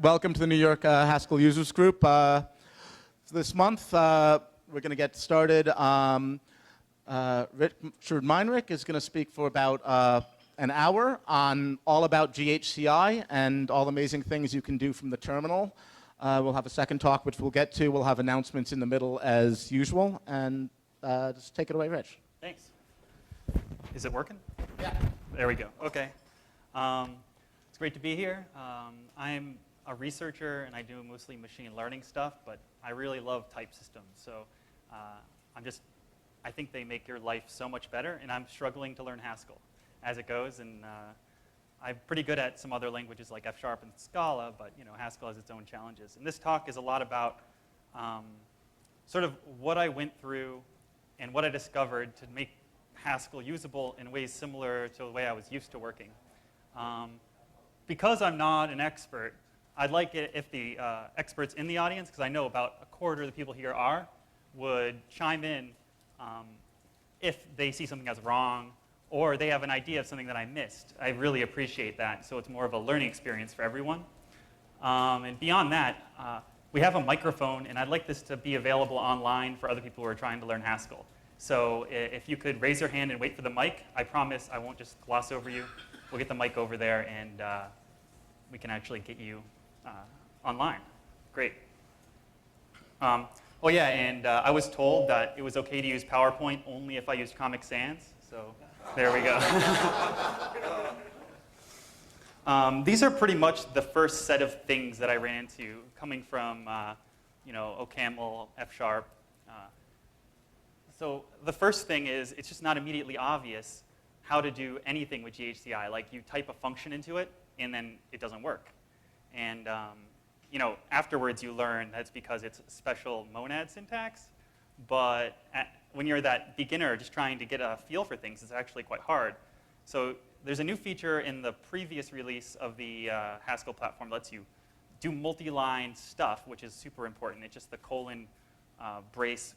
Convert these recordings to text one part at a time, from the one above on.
Welcome to the New York Haskell Users Group. This month, we're going to get started. Richard Minerich is going to speak for about an hour on all about GHCi and all amazing things you can do from the terminal. We'll have a second talk, which we'll get to. We'll have announcements in the middle as usual. And just take it away, Rich. Thanks. Is it working? Yeah. There we go. OK. It's great to be here. I'm a researcher, and I do mostly machine learning stuff, but I really love type systems. So I think they make your life so much better, and I'm struggling to learn Haskell as it goes. And I'm pretty good at some other languages like F# and Scala, but Haskell has its own challenges. And this talk is a lot about sort of what I went through and what I discovered to make Haskell usable in ways similar to the way I was used to working. Because I'm not an expert, I'd like it if the experts in the audience, because I know about a quarter of the people here are, would chime in if they see something as wrong or they have an idea of something that I missed. I really appreciate that, so it's more of a learning experience for everyone. And beyond that, we have a microphone, and I'd like this to be available online for other people who are trying to learn Haskell. So if you could raise your hand and wait for the mic, I promise I won't just gloss over you. We'll get the mic over there, and we can actually get you online. Great. Oh yeah, and I was told that it was OK to use PowerPoint only if I used Comic Sans. So there we go. These are pretty much the first set of things that I ran into, coming from OCaml, F#. So the first thing is it's just not immediately obvious how to do anything with GHCi. Like you type a function into it, and then it doesn't work. And afterwards you learn that's because it's special monad syntax. But when you're that beginner just trying to get a feel for things, it's actually quite hard. So there's a new feature in the previous release of the Haskell platform that lets you do multi-line stuff, which is super important. It's just the brace,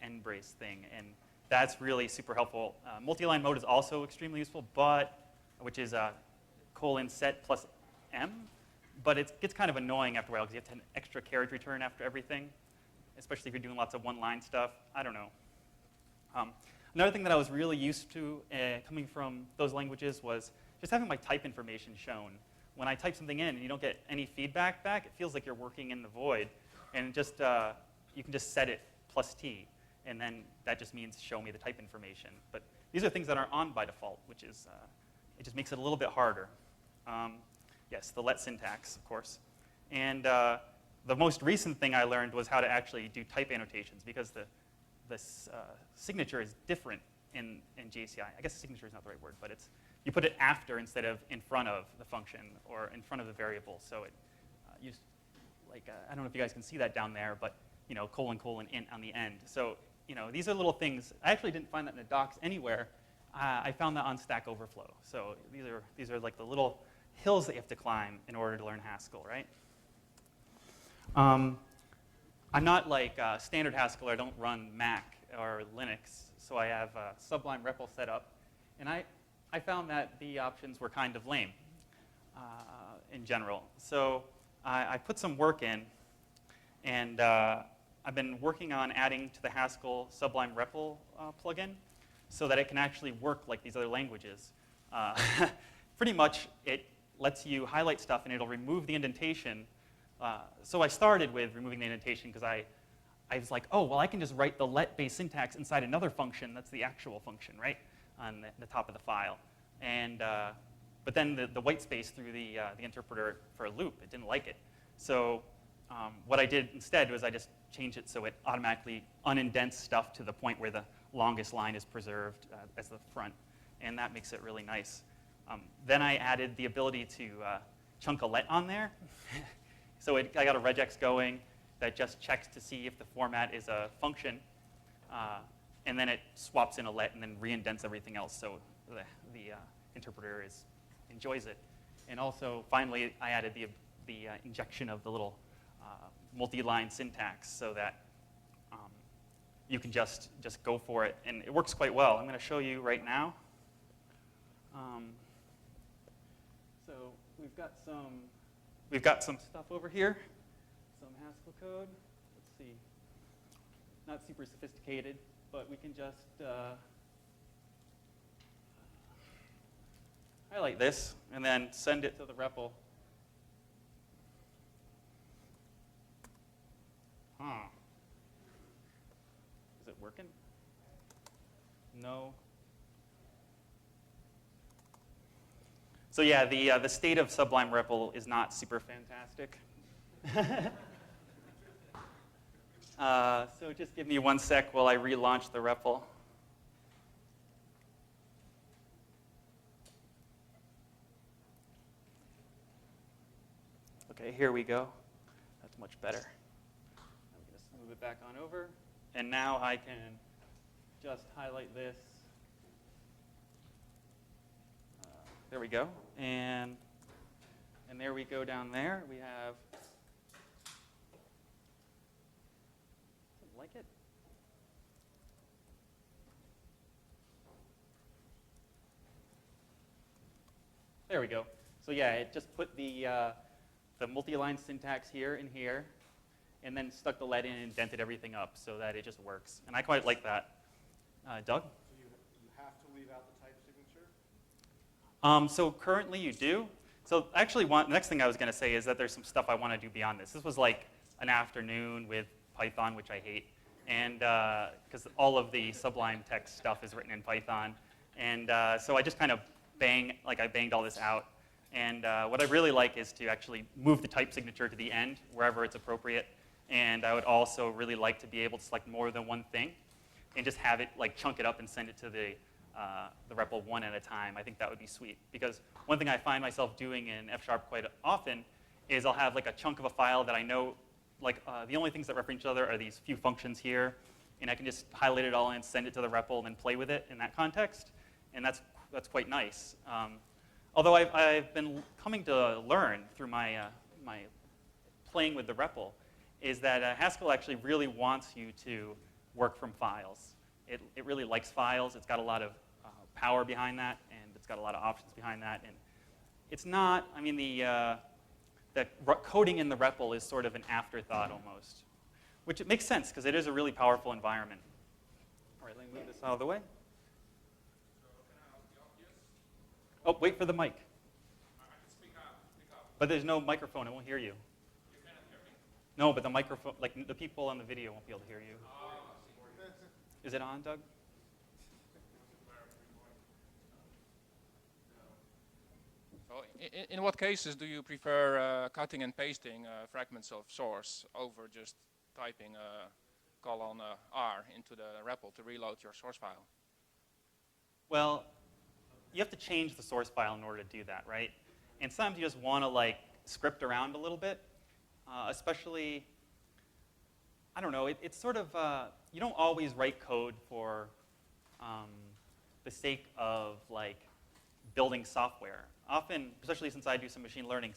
n brace thing. And that's really super helpful. Multi-line mode is also extremely useful, which is :set plus m. But it gets kind of annoying after a while because you have to have an extra carriage return after everything, especially if you're doing lots of one-line stuff. I don't know. Another thing that I was really used to coming from those languages was just having my type information shown. When I type something in and you don't get any feedback back, it feels like you're working in the void. And just you can just set it +t. And then that just means show me the type information. But these are things that are on by default, which is, it just makes it a little bit harder. Yes, the let syntax, of course. And the most recent thing I learned was how to actually do type annotations, because the signature is different in GHCi. I guess signature is not the right word, but you put it after instead of in front of the function or in front of the variable. So it I don't know if you guys can see that down there, but ::int on the end. So these are little things. I actually didn't find that in the docs anywhere. I found that on Stack Overflow. So these are like the little hills that you have to climb in order to learn Haskell, right? I'm not like standard Haskell. I don't run Mac or Linux, so I have Sublime REPL set up. And I found that the options were kind of lame in general. So I put some work in, and I've been working on adding to the Haskell Sublime REPL plugin so that it can actually work like these other languages. Pretty much, it lets you highlight stuff, and it'll remove the indentation. So I started with removing the indentation because I was like, oh, well, I can just write the let-based syntax inside another function that's the actual function, right, on the top of the file. And but then the white space through the interpreter for a loop, it didn't like it. So what I did instead was I just changed it so it automatically unindents stuff to the point where the longest line is preserved as the front. And that makes it really nice. Then I added the ability to chunk a let on there. So I got a regex going that just checks to see if the format is a function. And then it swaps in a let and then reindents everything else so the interpreter enjoys it. And also, finally, I added the injection of the little multi-line syntax so that you can just go for it. And it works quite well. I'm going to show you right now. So we've we've got some stuff over here, some Haskell code. Let's see. Not super sophisticated, but we can just highlight this and then send it to the REPL. Is it working? No. So yeah, the state of Sublime REPL is not super fantastic. So just give me 1 sec while I relaunch the REPL. Okay, here we go. That's much better. I'm going to move it back on over. And now I can just highlight this. There we go. And there we go down there. We have something like it. There we go. So yeah, it just put the multi-line syntax here and here, and then stuck the let in and indented everything up so that it just works. And I quite like that. Doug? So you have to leave out the type signature? So currently you do. So actually, the next thing I was going to say is that there's some stuff I want to do beyond this. This was like an afternoon with Python, which I hate, and because all of the Sublime text stuff is written in Python. And so I just kind of I banged all this out. And what I really like is to actually move the type signature to the end wherever it's appropriate. And I would also really like to be able to select more than one thing and just have it like chunk it up and send it to the REPL one at a time. I think that would be sweet. Because one thing I find myself doing in F# quite often is I'll have like a chunk of a file that I know, like the only things that reference each other are these few functions here. And I can just highlight it all in, send it to the REPL, and then play with it in that context. And that's quite nice. Although I've been coming to learn through my playing with the REPL is that Haskell actually really wants you to work from files. It really likes files. It's got a lot of power behind that, and it's got a lot of options behind that. And it's not, I mean, the coding in the REPL is sort of an afterthought almost, which it makes sense because it is a really powerful environment. All right, let me move this out of the way. Oh, wait for the mic. I can speak up. But there's no microphone. It won't hear you. You cannot hear me? No, but the microphone, like the people on the video won't be able to hear you. Is it on, Doug? So in what cases do you prefer cutting and pasting fragments of source over just typing colon R into the REPL to reload your source file? Well, you have to change the source file in order to do that, right? And sometimes you just want to like script around a little bit, especially, I don't know, it's sort of, you don't always write code for the sake of like building software. Often, especially since I do some machine learning,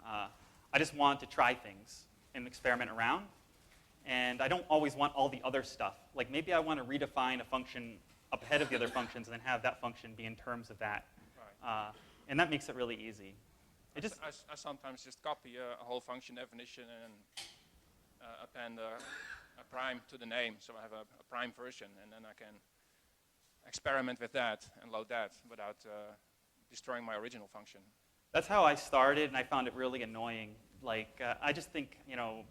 I just want to try things and experiment around. And I don't always want all the other stuff. Like maybe I want to redefine a function up ahead of the other functions and then have that function be in terms of that. Right. And that makes it really easy. I sometimes just copy a whole function definition and append a prime to the name, so I have a prime version, and then I can experiment with that and load that without destroying my original function. That's how I started, and I found it really annoying. Like, I just think, you know,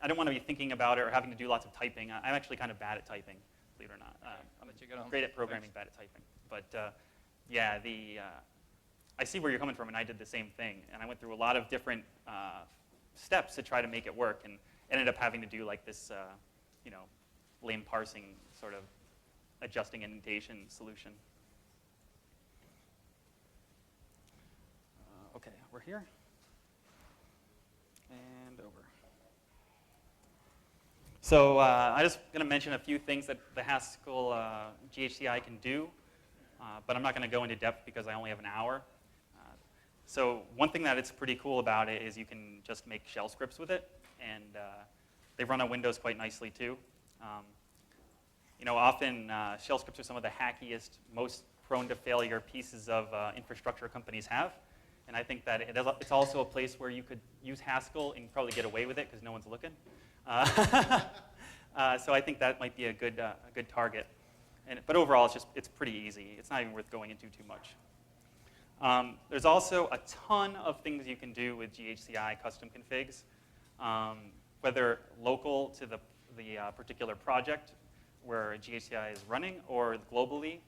I don't want to be thinking about it or having to do lots of typing. I'm actually kind of bad at typing, believe it or not. I'm great at programming, bad at typing. But yeah, I see where you're coming from, and I did the same thing. And I went through a lot of different steps to try to make it work, and ended up having to do like this, you know, lame parsing sort of adjusting indentation solution. Okay, we're here. And over. So I'm just going to mention a few things that the Haskell GHCi can do, but I'm not going to go into depth because I only have an hour. So one thing that it's pretty cool about it is you can just make shell scripts with it, and they run on Windows quite nicely too. You know, often shell scripts are some of the hackiest, most prone to failure pieces of infrastructure companies have, And I think that it's also a place where you could use Haskell and probably get away with it because no one's looking. So I think that might be a good target. But overall, it's pretty easy. It's not even worth going into too much. There's also a ton of things you can do with GHCi custom configs, whether local to the particular project where GHCi is running or globally.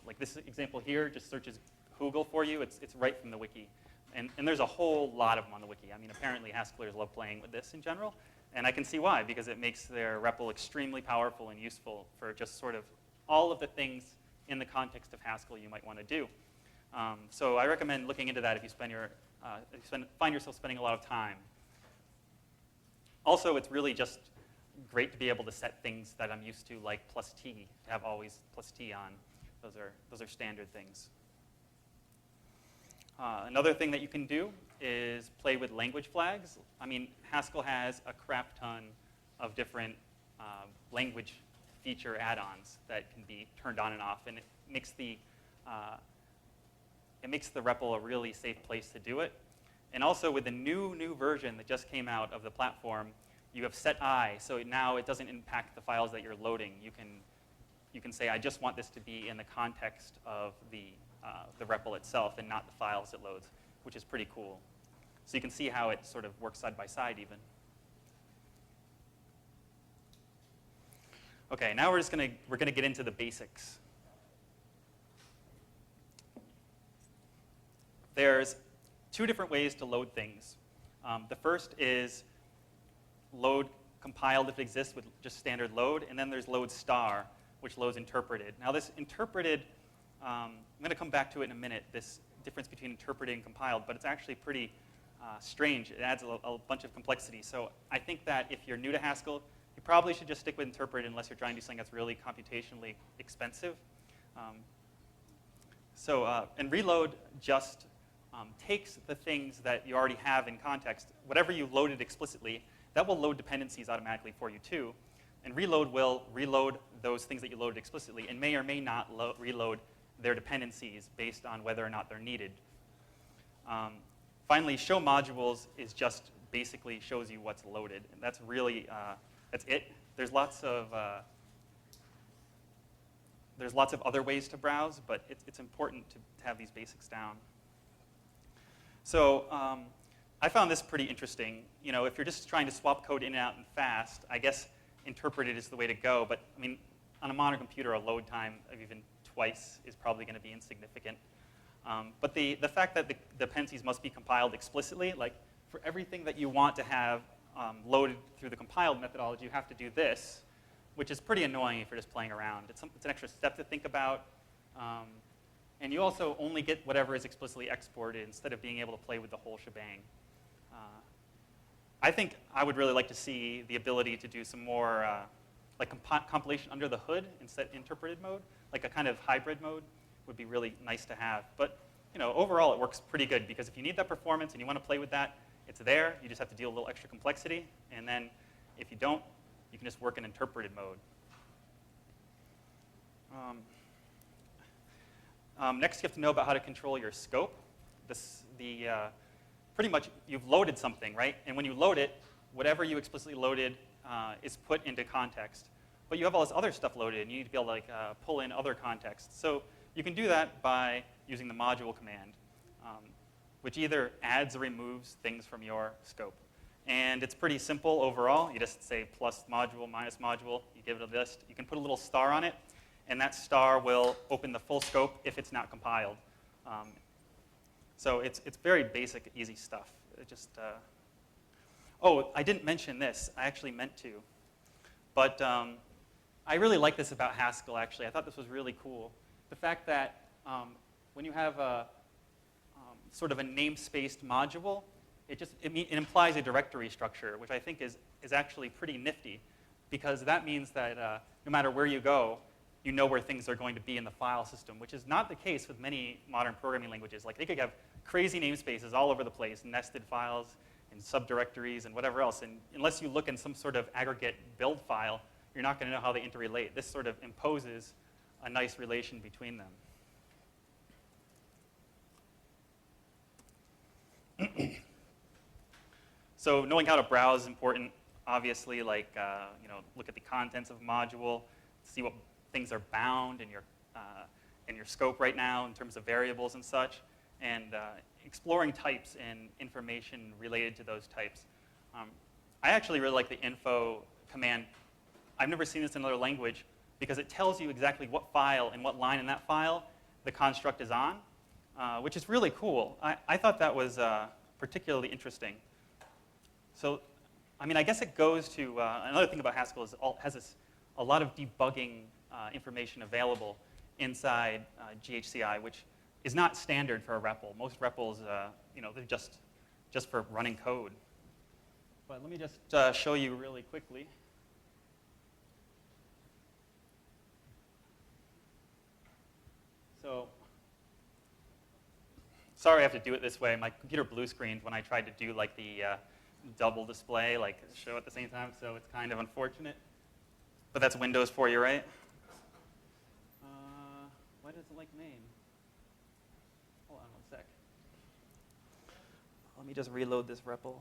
Like this example here just searches Google for you. It's right from the wiki. And there's a whole lot of them on the wiki. I mean, apparently Haskellers love playing with this in general. And I can see why, because it makes their REPL extremely powerful and useful for just sort of all of the things in the context of Haskell you might want to do. So I recommend looking into that if you find yourself spending a lot of time. Also, it's really just great to be able to set things that I'm used to, like +T, to have always +T on. Those are standard things. Another thing that you can do is play with language flags. I mean, Haskell has a crap ton of different language feature add-ons that can be turned on and off, and it makes the REPL a really safe place to do it. And also with the new version that just came out of the platform, you have set I, so now it doesn't impact the files that you're loading. You can say, I just want this to be in the context of the REPL itself and not the files it loads, which is pretty cool. So you can see how it sort of works side by side even. Okay, now we're gonna get into the basics. There's two different ways to load things. The first is load compiled if it exists with just standard load, and then there's load star, which loads interpreted. Now this interpreted, I'm going to come back to it in a minute, this difference between interpreted and compiled, but it's actually pretty strange. It adds a bunch of complexity. So I think that if you're new to Haskell, you probably should just stick with interpreted unless you're trying to do something that's really computationally expensive. And reload just takes the things that you already have in context. Whatever you loaded explicitly, that will load dependencies automatically for you too. And reload will reload those things that you loaded explicitly and may or may not reload their dependencies based on whether or not they're needed. Finally, show modules is just basically shows you what's loaded. And that's really, that's it. There's lots of other ways to browse, but it's important to have these basics down. So I found this pretty interesting. You know, if you're just trying to swap code in and out and fast, I guess interpreted is the way to go. But I mean, on a modern computer, a load time of even twice is probably going to be insignificant. But the fact that the dependencies must be compiled explicitly, like for everything that you want to have loaded through the compiled methodology, you have to do this, which is pretty annoying if you're just playing around. It's an extra step to think about. And you also only get whatever is explicitly exported instead of being able to play with the whole shebang. I think I would really like to see the ability to do some more like compilation under the hood instead interpreted mode, like a kind of hybrid mode would be really nice to have. But you know, overall it works pretty good because if you need that performance and you want to play with that, it's there. You just have to deal with a little extra complexity. And then if you don't, you can just work in interpreted mode. Next, you have to know about how to control your scope. Pretty much, you've loaded something, right? And when you load it, whatever you explicitly loaded is put into context. But you have all this other stuff loaded, and you need to be able to like, pull in other contexts. So you can do that by using the module command, which either adds or removes things from your scope. And it's pretty simple overall. You just say plus module, minus module. You give it a list. You can put a little star on it, and that star will open the full scope if it's not compiled. So it's very basic, easy stuff. It just, oh, I didn't mention this. I actually meant to. But I really like this about Haskell, actually. I thought this was really cool. The fact that when you have a sort of a namespaced module, it implies a directory structure, which I think is actually pretty nifty, because that means that no matter where you go, you know where things are going to be in the file system, which is not the case with many modern programming languages. Like they could have crazy namespaces all over the place, nested files and subdirectories and whatever else. And unless you look in some sort of aggregate build file, you're not going to know how they interrelate. This sort of imposes a nice relation between them. So knowing how to browse is important, obviously, like look at the contents of a module, see what things are bound in your scope right now in terms of variables and such, and exploring types and information related to those types. I actually really like the info command. I've never seen this in another language because it tells you exactly what file and what line in that file the construct is on, which is really cool. I thought that was particularly interesting. So, I mean, I guess it goes to another thing about Haskell is it has a lot of debugging information available inside GHCi, which is not standard for a REPL. Most REPLs, they're just for running code. But let me just show you really quickly. So, sorry I have to do it this way. My computer blue screened when I tried to do like the double display, like show at the same time, so it's kind of unfortunate. But that's Windows for you, right? Why does it like name? Hold on one sec. Let me just reload this REPL.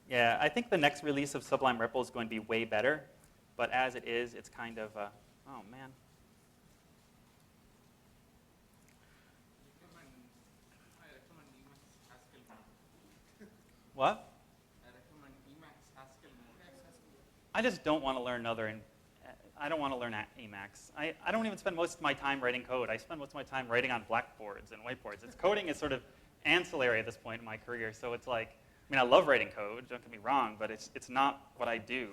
Yeah, I think the next release of Sublime REPL is going to be way better, but as it is, it's kind of, oh man. What? I recommend Emacs-Haskell more. I just don't want to learn I don't want to learn Emacs. I don't even spend most of my time writing code. I spend most of my time writing on blackboards and whiteboards. Coding is sort of ancillary at this point in my career, so it's like, I mean, I love writing code, don't get me wrong, but it's not what I do.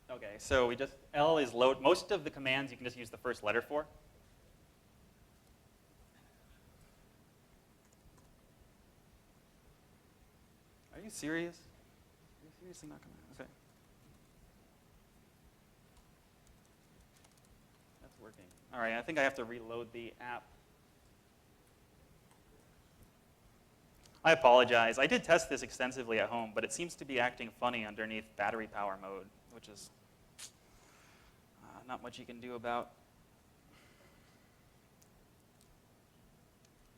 Okay, so L is load. Most of the commands you can just use the first letter for. Are you serious? Are you seriously not going to? Okay. That's working. All right, I think I have to reload the app. I apologize. I did test this extensively at home, but it seems to be acting funny underneath battery power mode, which is not much you can do about.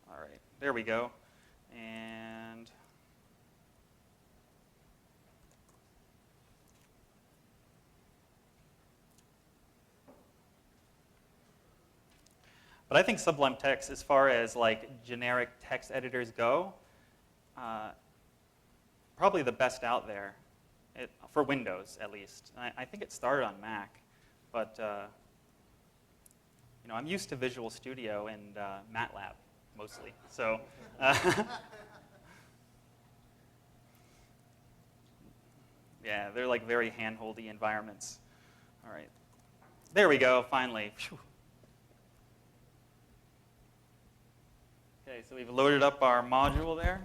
All right, there we go. And but I think Sublime Text, as far as like generic text editors go, probably the best out there, for Windows at least. I think it started on Mac, but I'm used to Visual Studio and MATLAB mostly. So, yeah, they're like very hand-holdy environments. All right, there we go. Finally. Phew. Okay, so we've loaded up our module there.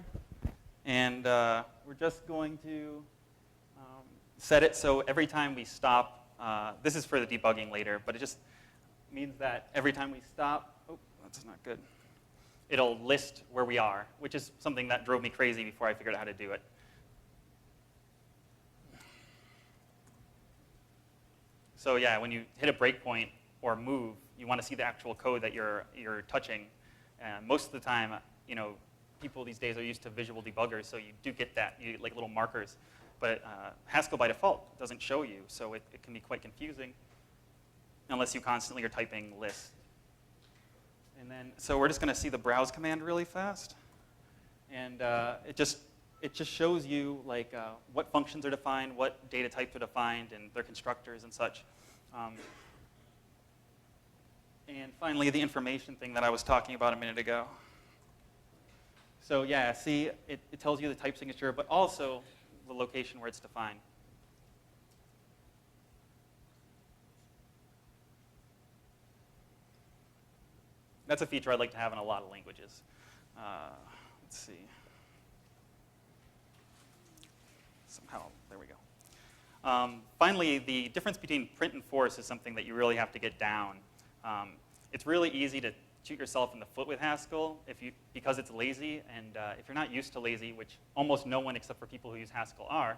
And we're just going to set it so every time we stop, this is for the debugging later, but it just means that every time we stop, oh, that's not good, it'll list where we are, which is something that drove me crazy before I figured out how to do it. So yeah, when you hit a breakpoint or move, you want to see the actual code that you're touching. Most of the time, people these days are used to visual debuggers, so you do get that, like little markers. But Haskell by default doesn't show you, so it can be quite confusing unless you constantly are typing list. And then, so we're just going to see the browse command really fast. And it just shows you like what functions are defined, what data types are defined, and their constructors and such. And finally, the information thing that I was talking about a minute ago. So yeah, see, it tells you the type signature, but also the location where it's defined. That's a feature I'd like to have in a lot of languages. Let's see. Somehow, there we go. Finally, the difference between print and force is something that you really have to get down. It's really easy to shoot yourself in the foot with Haskell because it's lazy, and if you're not used to lazy, which almost no one except for people who use Haskell are,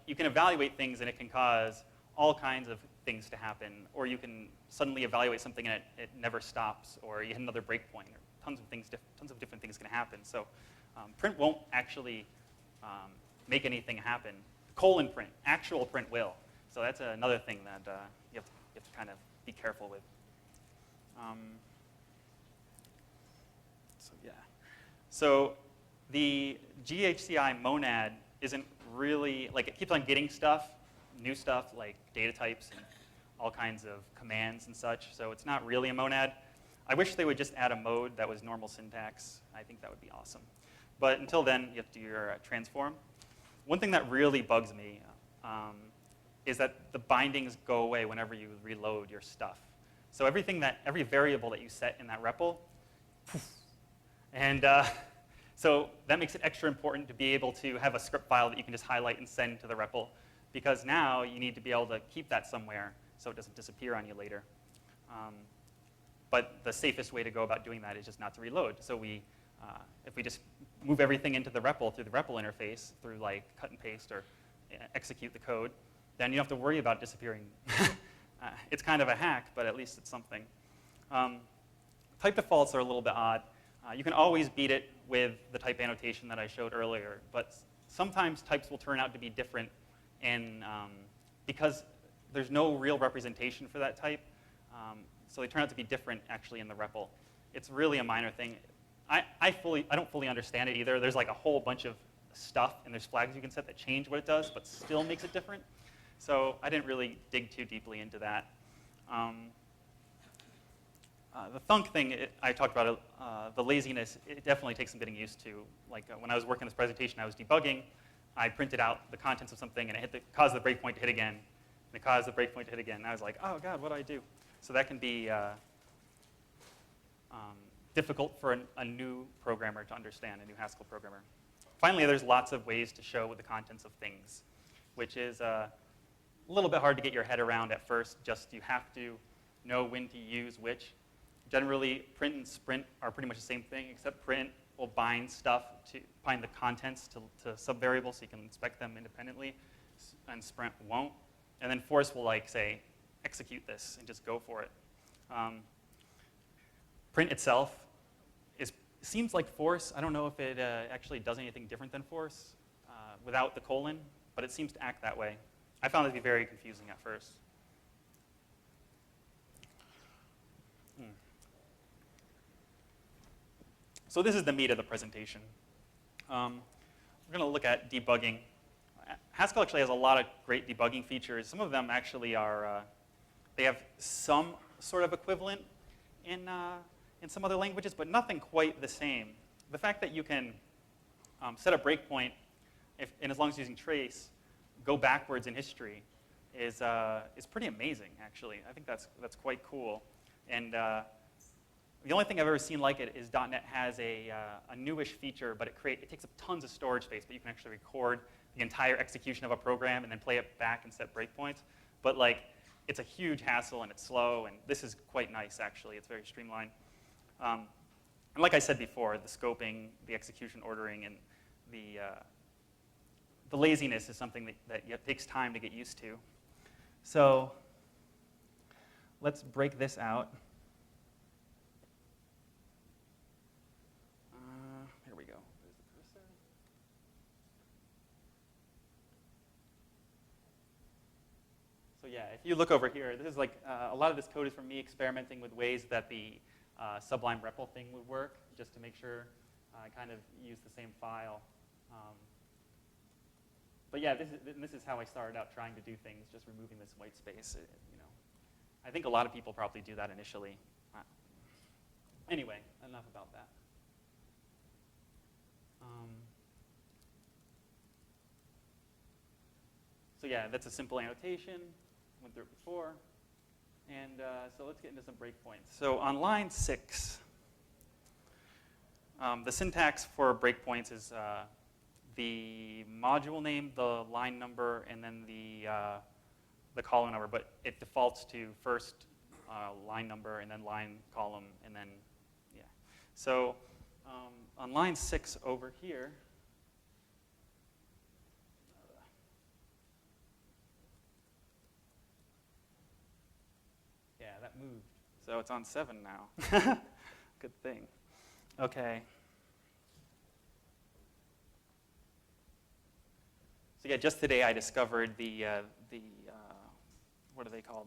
you can evaluate things and it can cause all kinds of things to happen, or you can suddenly evaluate something and it never stops, or you hit another breakpoint, or tons of different things can happen. So print won't actually make anything happen. Colon print, actual print will. So that's another thing that you have to kind of be careful with. So yeah. So the GHCi monad isn't really, like, it keeps on getting stuff, new stuff, like data types and all kinds of commands and such. So it's not really a monad. I wish they would just add a mode that was normal syntax. I think that would be awesome. But until then, you have to do your transform. One thing that really bugs me is that the bindings go away whenever you reload your stuff. So every variable that you set in that REPL, poof. And so that makes it extra important to be able to have a script file that you can just highlight and send to the REPL, because now you need to be able to keep that somewhere so it doesn't disappear on you later. But the safest way to go about doing that is just not to reload. So if we just move everything into the REPL through the REPL interface, through like cut and paste or execute the code, then you don't have to worry about it disappearing. It's kind of a hack, but at least it's something. Type defaults are a little bit odd. You can always beat it with the type annotation that I showed earlier, but sometimes types will turn out to be different, and because there's no real representation for that type, so they turn out to be different actually in the REPL. It's really a minor thing. I don't fully understand it either. There's like a whole bunch of stuff, and there's flags you can set that change what it does, but still makes it different. So I didn't really dig too deeply into that. The thunk thing, I talked about it, the laziness, it definitely takes some getting used to. Like when I was working on this presentation, I was debugging. I printed out the contents of something, and it caused the breakpoint to hit again. And it caused the breakpoint to hit again. And I was like, oh, God, what do I do? So that can be difficult for a new programmer to understand, a new Haskell programmer. Finally, there's lots of ways to show the contents of things, which is a little bit hard to get your head around at first. Just you have to know when to use which. Generally, print and sprint are pretty much the same thing, except print will bind the contents to subvariables so you can inspect them independently, and sprint won't. And then force will say, execute this and just go for it. Print itself seems like force. I don't know if it actually does anything different than force without the colon, but it seems to act that way. I found it to be very confusing at first. So this is the meat of the presentation. We're going to look at debugging. Haskell actually has a lot of great debugging features. Some of them actually are, they have some sort of equivalent in some other languages, but nothing quite the same. The fact that you can set a breakpoint, and as long as you're using trace, go backwards in history is pretty amazing, actually. I think that's quite cool. And the only thing I've ever seen like it is .NET has a newish feature, but it takes up tons of storage space, but you can actually record the entire execution of a program and then play it back and set breakpoints. But it's a huge hassle and it's slow, and this is quite nice, actually. It's very streamlined. And like I said before, the scoping, the execution ordering, and the laziness is something that takes time to get used to. So let's break this out. Here we go. There's the cursor. So yeah, if you look over here, this is a lot of this code is from me experimenting with ways that the Sublime REPL thing would work, just to make sure I kind of use the same file. But yeah, this is how I started out trying to do things, just removing this white space. I think a lot of people probably do that initially. Anyway, enough about that. So yeah, that's a simple annotation. Went through it before. And so let's get into some breakpoints. So on line 6, the syntax for breakpoints is the module name, the line number, and then the column number. But it defaults to first line number, and then line, column, and then, yeah. So on line 6 over here, moved. So it's on 7 now. Good thing. Okay. So yeah, just today I discovered the what are they called?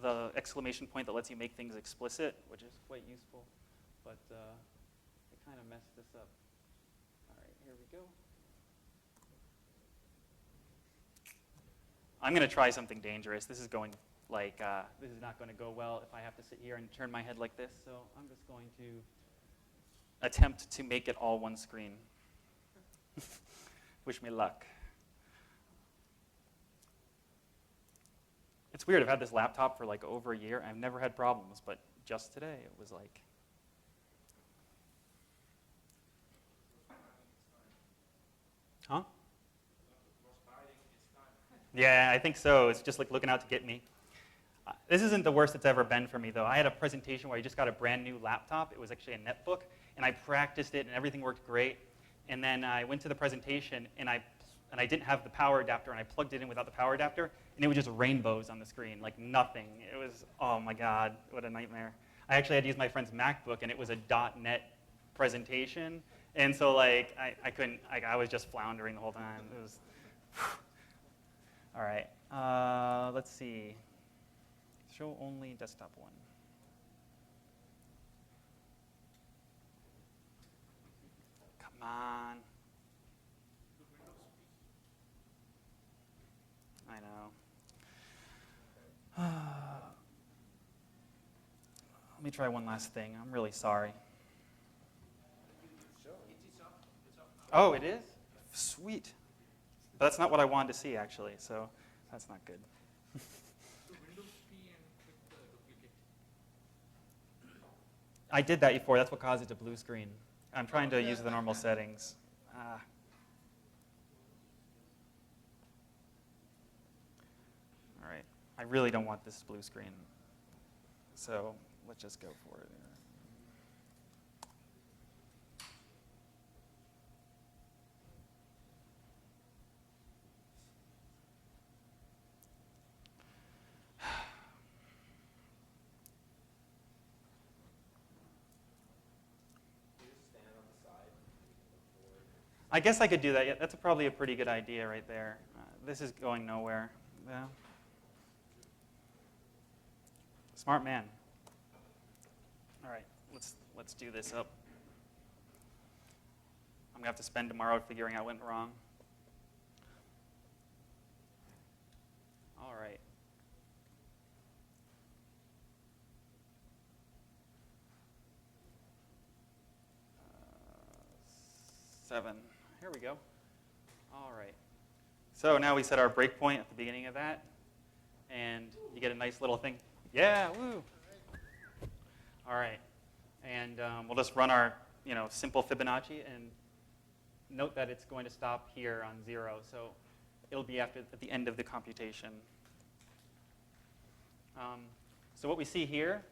The exclamation point that lets you make things explicit, which is quite useful. But it kind of messed this up. All right, here we go. I'm going to try something dangerous. This is going like, this is not going to go well if I have to sit here and turn my head like this. So I'm just going to attempt to make it all one screen. Wish me luck. It's weird. I've had this laptop for like over a year. I've never had problems, but just today it was like. Huh? Yeah, I think so. It's just like looking out to get me. This isn't the worst it's ever been for me, though. I had a presentation where I just got a brand new laptop. It was actually a netbook, and I practiced it, and everything worked great. And then I went to the presentation, and I didn't have the power adapter, and I plugged it in without the power adapter, and it was just rainbows on the screen, like nothing. It was, oh my God, what a nightmare. I actually had to use my friend's MacBook, and it was a .NET presentation, and so like I couldn't, I was just floundering the whole time. It was, all right, let's see. Show only desktop 1. Come on. I know. Let me try one last thing. I'm really sorry. Oh, it is? Sweet. But that's not what I wanted to see, actually, so that's not good. I did that before. That's what caused it to blue screen. I'm trying to use the normal settings. All right. I really don't want this blue screen. So let's just go for it. I guess I could do that. Yeah, that's probably a pretty good idea right there. This is going nowhere. Yeah. Smart man. All right, let's do this up. I'm gonna have to spend tomorrow figuring out what went wrong. All right. 7. Here we go. All right. So now we set our breakpoint at the beginning of that, and you get a nice little thing. Yeah, woo. All right. And we'll just run our simple Fibonacci, and note that it's going to stop here on 0. So it'll be at the end of the computation. So what we see here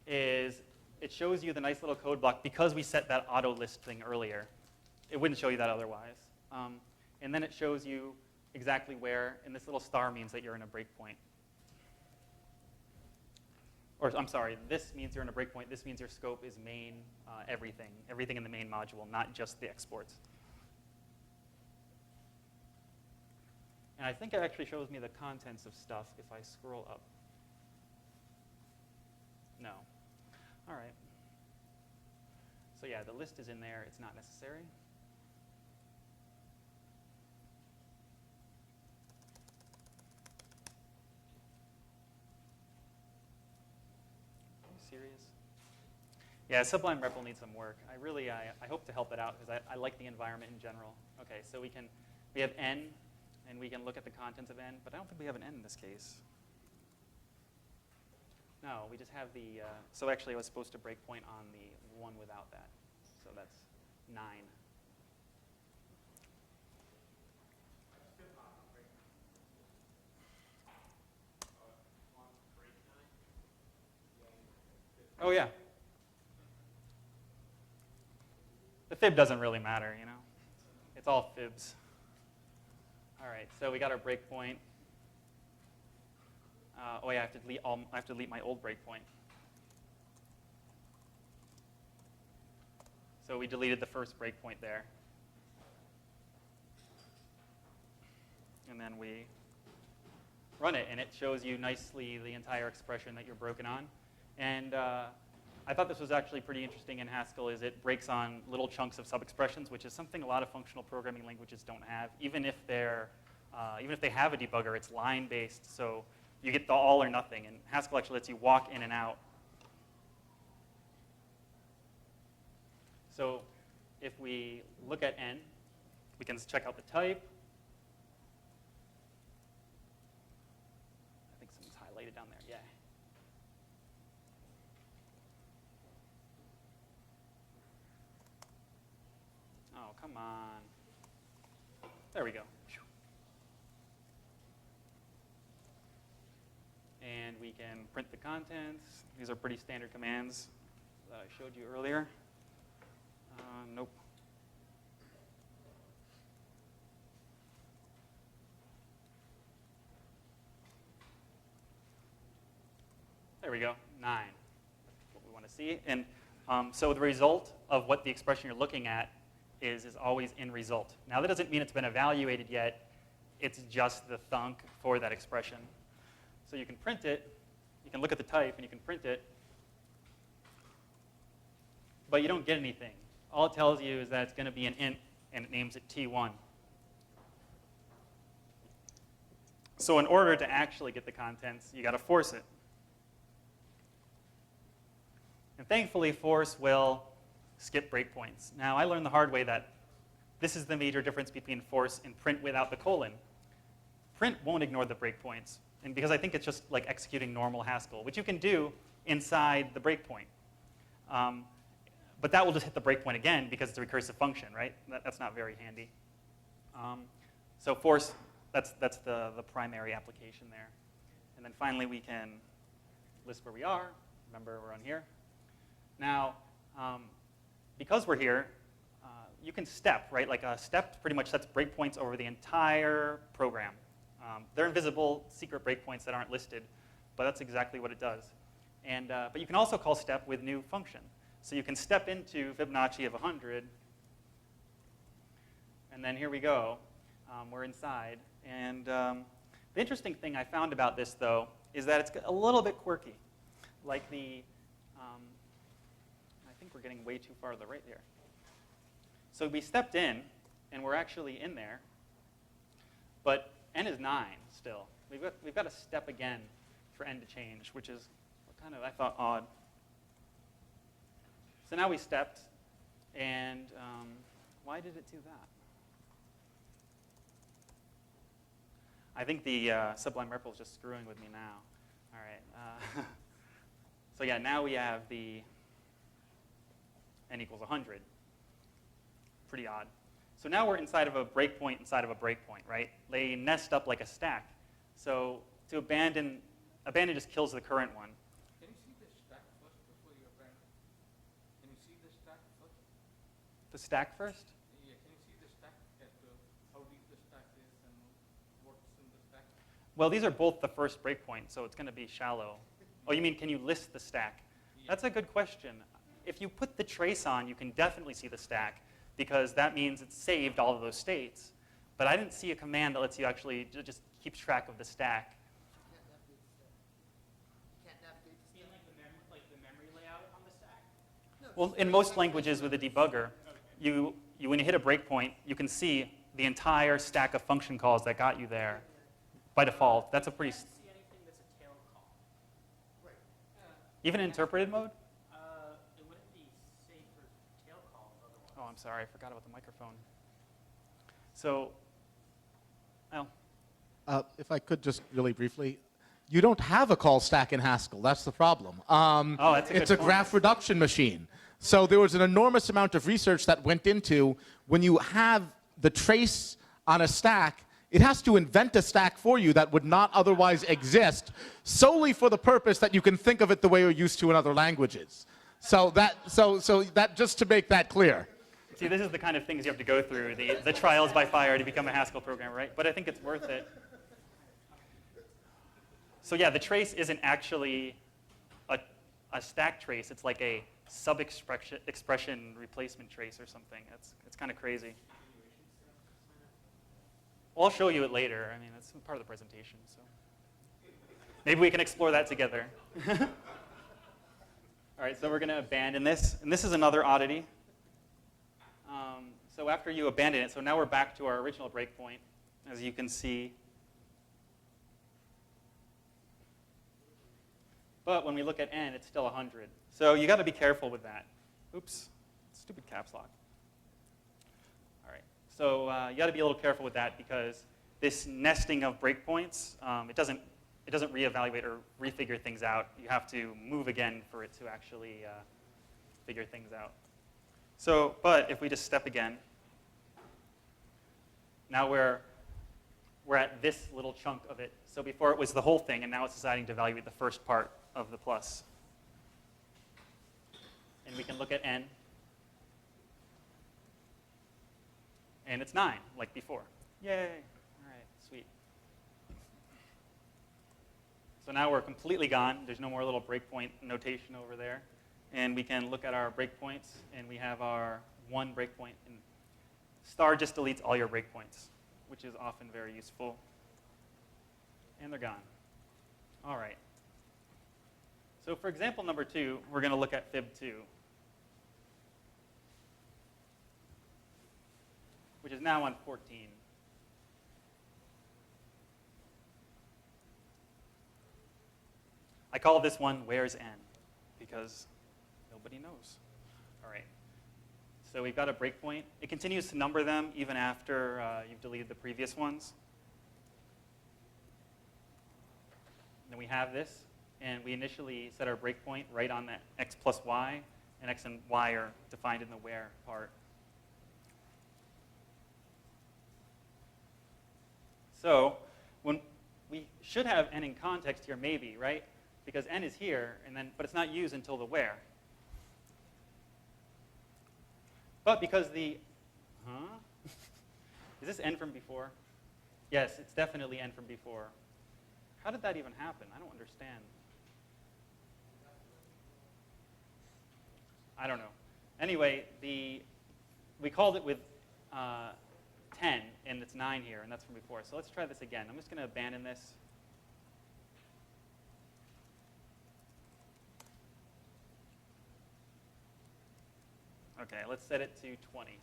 is it shows you the nice little code block because we set that auto list thing earlier. It wouldn't show you that otherwise. And then it shows you exactly where, and this little star means that you're in a breakpoint. Or I'm sorry, this means you're in a breakpoint. This means your scope is main everything in the main module, not just the exports. And I think it actually shows me the contents of stuff if I scroll up. No. All right. So yeah, the list is in there. It's not necessary. Are you serious? Yeah, Sublime REPL needs some work. I hope to help it out because I like the environment in general. Okay, so we have n, and we can look at the contents of n, but I don't think we have an n in this case. No, we just have the, so actually I was supposed to break point on the one without that. So that's 9. Oh, yeah. The fib doesn't really matter, It's all fibs. All right, so we got our breakpoint. Oh yeah, I have to delete my old breakpoint. So we deleted the first breakpoint there. And then we run it, and it shows you nicely the entire expression that you're broken on. And I thought this was actually pretty interesting in Haskell, is it breaks on little chunks of sub-expressions, which is something a lot of functional programming languages don't have. Even if they have a debugger, it's line-based, so you get the all or nothing. And Haskell actually lets you walk in and out. So if we look at n, we can check out the type. I think something's highlighted down there, yeah. Oh, come on. There we go. And we can print the contents. These are pretty standard commands that I showed you earlier. Nope. There we go, 9. That's what we want to see. And so the result of what the expression you're looking at is always in result. Now that doesn't mean it's been evaluated yet. It's just the thunk for that expression. So you can print it. You can look at the type, and you can print it. But you don't get anything. All it tells you is that it's going to be an int, and it names it T1. So in order to actually get the contents, you got to force it. And thankfully, force will skip breakpoints. Now, I learned the hard way that this is the major difference between force and print without the colon. Print won't ignore the breakpoints, and because I think it's just like executing normal Haskell, which you can do inside the breakpoint. But that will just hit the breakpoint again because it's a recursive function, right? That's not very handy. So force, that's the primary application there. And then finally, we can list where we are. Remember, we're on here. Now, because we're here, you can step, right? Like a step pretty much sets breakpoints over the entire program. They're invisible, secret breakpoints that aren't listed, but that's exactly what it does. And, but you can also call step with new function. So you can step into Fibonacci of 100, and then here we go. We're inside. And the interesting thing I found about this, though, is that it's a little bit quirky. Like I think we're getting way too far to the right here. So we stepped in, and we're actually in there, but n is 9 still. We've got to step again for n to change, which is kind of, I thought, odd. So now we stepped, and why did it do that? I think the Sublime REPL is just screwing with me now. All right. So yeah, now we have the n equals 100. Pretty odd. So now we're inside of a breakpoint inside of a breakpoint, right? They nest up like a stack. So to abandon just kills the current one. Can you see the stack first before you abandon? Can you see the stack first? The stack first? Yeah, can you see the stack at how deep the stack is and what's in the stack? Well, these are both the first breakpoint, so it's going to be shallow. Oh, you mean can you list the stack? Yeah. That's a good question. If you put the trace on, you can definitely see the stack, because that means it's saved all of those states. But I didn't see a command that lets you actually just keep track of the stack. You can't navigate the stack. Like the memory layout on the stack? No, Well, in most languages with a debugger, when you hit a breakpoint, you can see the entire stack of function calls that got you there by default. That's a pretty... I can't see anything that's a tail call. right. Even in interpreted mode? It wouldn't be safe for tail calls otherwise. Oh, I'm sorry. I forgot about the microphone. So, well, If I could just really briefly, you don't have a call stack in Haskell. That's the problem. Oh, that's a it's good a point. graph reduction machine. So there was an enormous amount of research that went into when you have the trace on a stack, it has to invent a stack for you that would not otherwise exist solely for the purpose that you can think of it the way you're used to in other languages. So that just to make that clear. see, this is the kind of things you have to go through, the trials by fire to become a Haskell programmer, right? But I think it's worth it. So yeah, the trace isn't actually a stack trace. It's like a sub-expression replacement trace or something. It's kind of crazy. Well, I'll show you it later. I mean, that's part of the presentation. So maybe we can explore that together. All right, so we're going to abandon this. And this is another oddity. So after you abandon it, so now we're back to our original breakpoint, as you can see. But when we look at n, it's still 100. So you got to be careful with that. Oops, stupid caps lock. All right, so you got to be a little careful with that because this nesting of breakpoints, it doesn't reevaluate or refigure things out. You have to move again for it to actually figure things out. So, but if we just step again, now we're at this little chunk of it. So before it was the whole thing, and now it's deciding to evaluate the first part of the plus. And we can look at n. And it's 9, like before. Yay. All right, sweet. So now we're completely gone. There's no more little breakpoint notation over there. And we can look at our breakpoints, and we have our one breakpoint. And star just deletes all your breakpoints, which is often very useful. And they're gone. All right. So for example number 2, we're going to look at fib2, which is now on 14. I call this one where's n, because nobody knows. All right. So we've got a breakpoint. It continues to number them even after you've deleted the previous ones. Then we have this, and we initially set our breakpoint right on the x plus y, and x and y are defined in the where part. So when we should have n in context here, maybe, right? Because n is here, but it's not used until the where. But because the, is this n from before? Yes, it's definitely n from before. How did that even happen? I don't understand. I don't know. Anyway, we called it with 10, and it's 9 here, and that's from before. So let's try this again. I'm just going to abandon this. Okay, let's set it to 20.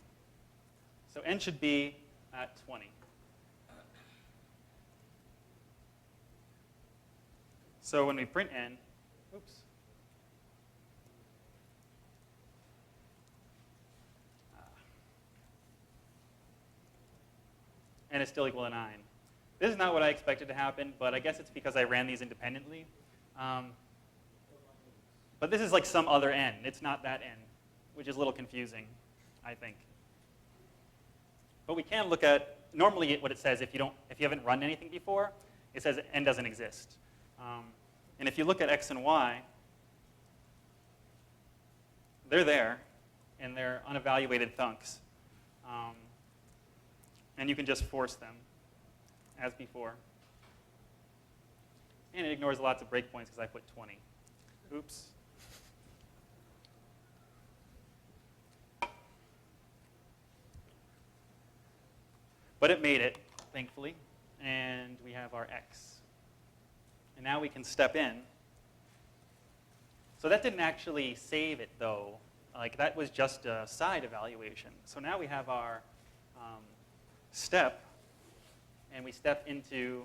So n should be at 20. So when we print n, oops. N is still equal to 9. This is not what I expected to happen, but I guess it's because I ran these independently. But this is like some other n. It's not that n, which is a little confusing, I think. But we can look at, normally what it says, if you haven't run anything before, it says n doesn't exist. And if you look at x and y, they're there, and they're unevaluated thunks. And you can just force them, as before. And it ignores lots of breakpoints because I put 20. Oops. But it made it, thankfully. And we have our x. And now we can step in. So that didn't actually save it, though. Like, that was just a side evaluation. So now we have our step, and we step into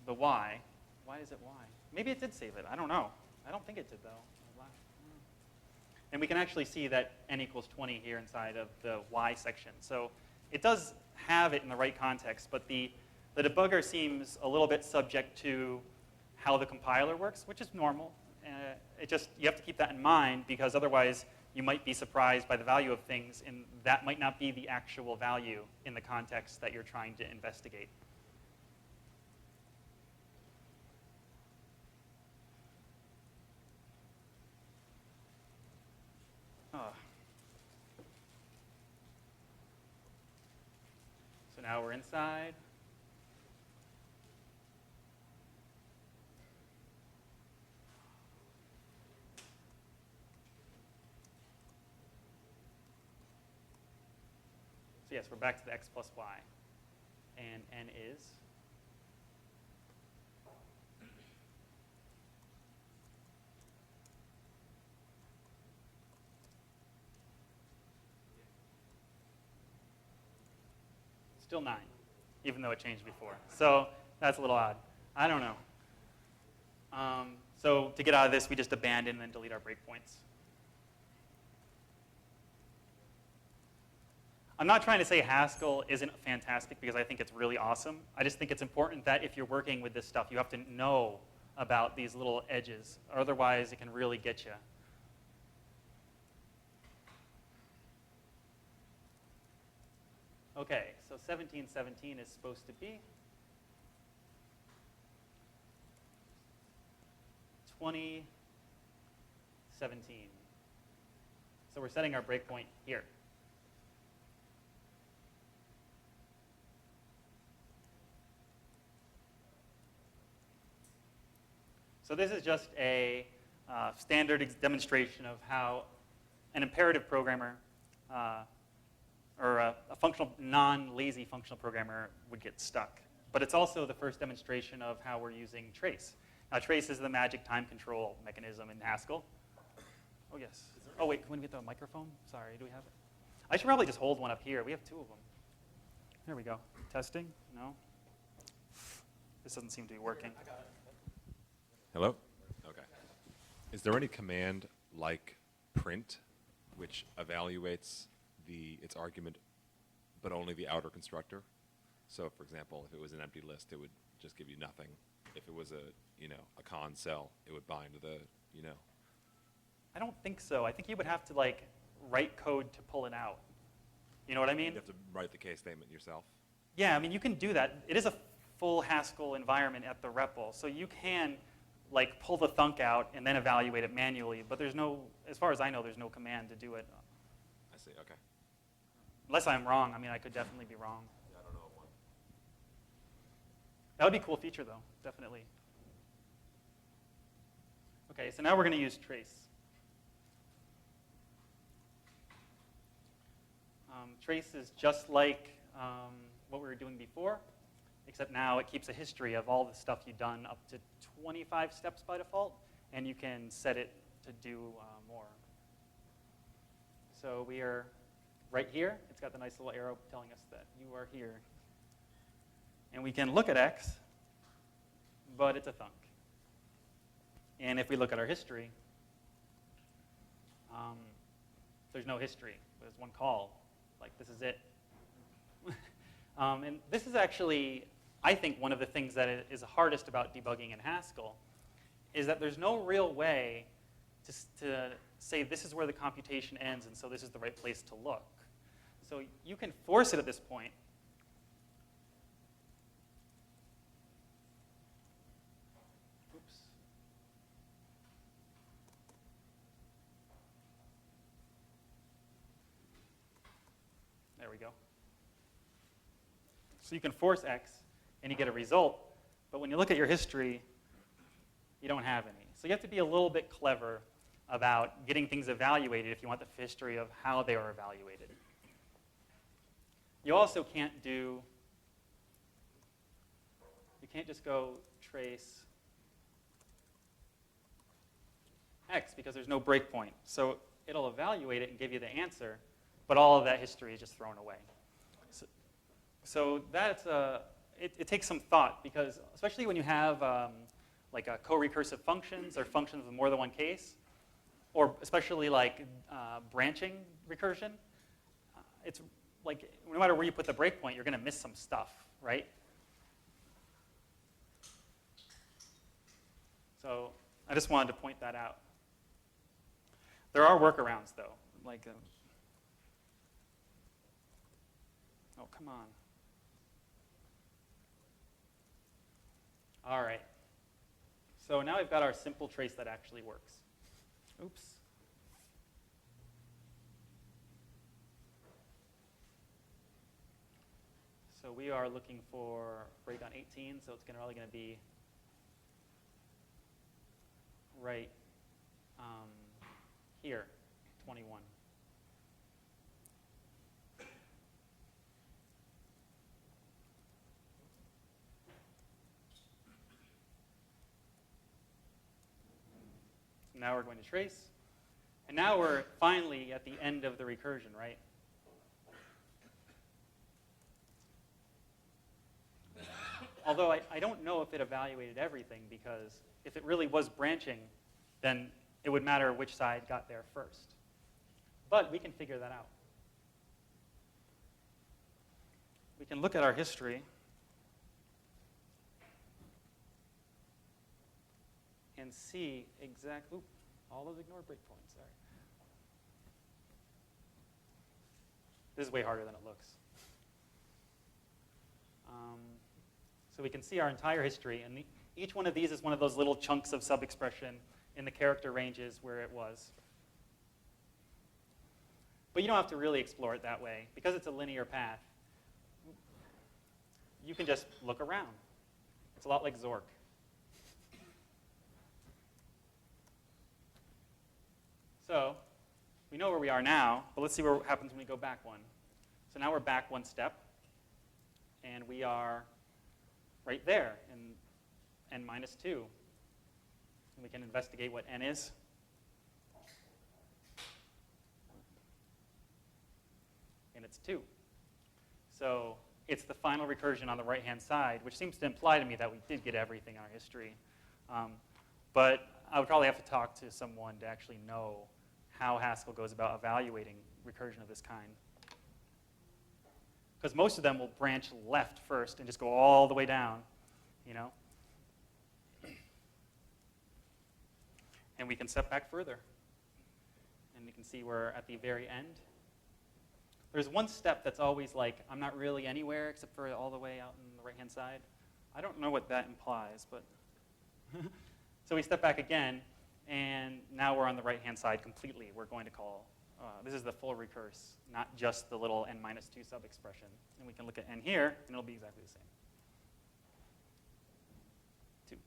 the y. Why is it y? Maybe it did save it. I don't know. I don't think it did, though. And we can actually see that n equals 20 here inside of the y section. So it does have it in the right context, but the debugger seems a little bit subject to how the compiler works, which is normal. You have to keep that in mind, because otherwise you might be surprised by the value of things, and that might not be the actual value in the context that you're trying to investigate. So now we're inside. So yes, we're back to the x plus y. And n is? Still 9, even though it changed before. So that's a little odd. I don't know. So to get out of this, we just abandon and then delete our breakpoints. I'm not trying to say Haskell isn't fantastic because I think it's really awesome. I just think it's important that if you're working with this stuff, you have to know about these little edges. Otherwise, it can really get you. Okay, so 1717 is supposed to be 2017. So we're setting our breakpoint here. So this is just a standard demonstration of how an imperative programmer or a functional, non-lazy functional programmer would get stuck. But it's also the first demonstration of how we're using trace. Now, trace is the magic time control mechanism in Haskell. Oh, yes. Oh, wait, can we get the microphone? Sorry, do we have it? I should probably just hold one up here. We have 2 of them. There we go. Testing? No? This doesn't seem to be working. Hello? Okay. Is there any command like print which evaluates its argument but only the outer constructor? So for example, if it was an empty list, it would just give you nothing. If it was a con cell, it would bind the, I don't think so. I think you would have to like write code to pull it out. You know what I mean? You'd have to write the case statement yourself. Yeah, I mean, you can do that. It is a full Haskell environment at the REPL, so you can like pull the thunk out and then evaluate it manually, but there's no, as far as I know, there's no command to do it. I see, okay. Unless I'm wrong. I mean, I could definitely be wrong. Yeah, I don't know of one. That would be a cool feature, though, definitely. Okay, so now we're going to use trace. Trace is just like what we were doing before, except now it keeps a history of all the stuff you've done up to 25 steps by default, and you can set it to do more. So we are right here. It's got the nice little arrow telling us that you are here. And we can look at X, but it's a thunk. And if we look at our history, there's no history. There's one call. Like, this is it. And this is actually, I think, one of the things that is hardest about debugging in Haskell is that there's no real way to say this is where the computation ends, and so this is the right place to look. So you can force it at this point. Oops. There we go. So you can force X, and you get a result. But when you look at your history, you don't have any. So you have to be a little bit clever about getting things evaluated if you want the history of how they are evaluated. You also can't do, you can't just go trace X because there's no breakpoint. So it'll evaluate it and give you the answer, but all of that history is just thrown away. So that's it takes some thought because especially when you have like co-recursive functions or functions with more than one case, or especially like branching recursion, it's like no matter where you put the breakpoint, you're going to miss some stuff, right? So I just wanted to point that out. There are workarounds, though. Like, oh, come on. All right. So now we've got our simple trace that actually works. Oops. So we are looking for break on 18, so it's probably going to be right here, 21. Now we're going to trace. And now we're finally at the end of the recursion, right? Although I don't know if it evaluated everything, because if it really was branching, then it would matter which side got there first. But we can figure that out. We can look at our history and see exactly, all those ignored breakpoints, sorry. This is way harder than it looks. So we can see our entire history, and each one of these is one of those little chunks of sub-expression in the character ranges where it was. But you don't have to really explore it that way. Because it's a linear path, you can just look around. It's a lot like Zork. So we know where we are now, but let's see what happens when we go back one. So now we're back one step, and we are right there in n minus 2. And we can investigate what n is. And it's 2. So it's the final recursion on the right-hand side, which seems to imply to me that we did get everything in our history. But I would probably have to talk to someone to actually know how Haskell goes about evaluating recursion of this kind. Because most of them will branch left first and just go all the way down, you know? And we can step back further. And you can see we're at the very end. There's one step that's always like, I'm not really anywhere except for all the way out on the right-hand side. I don't know what that implies, but... So we step back again, and now we're on the right-hand side completely. We're going to call, this is the full recurse, not just the little n minus 2 sub-expression. And we can look at n here, and it'll be exactly the same. 2.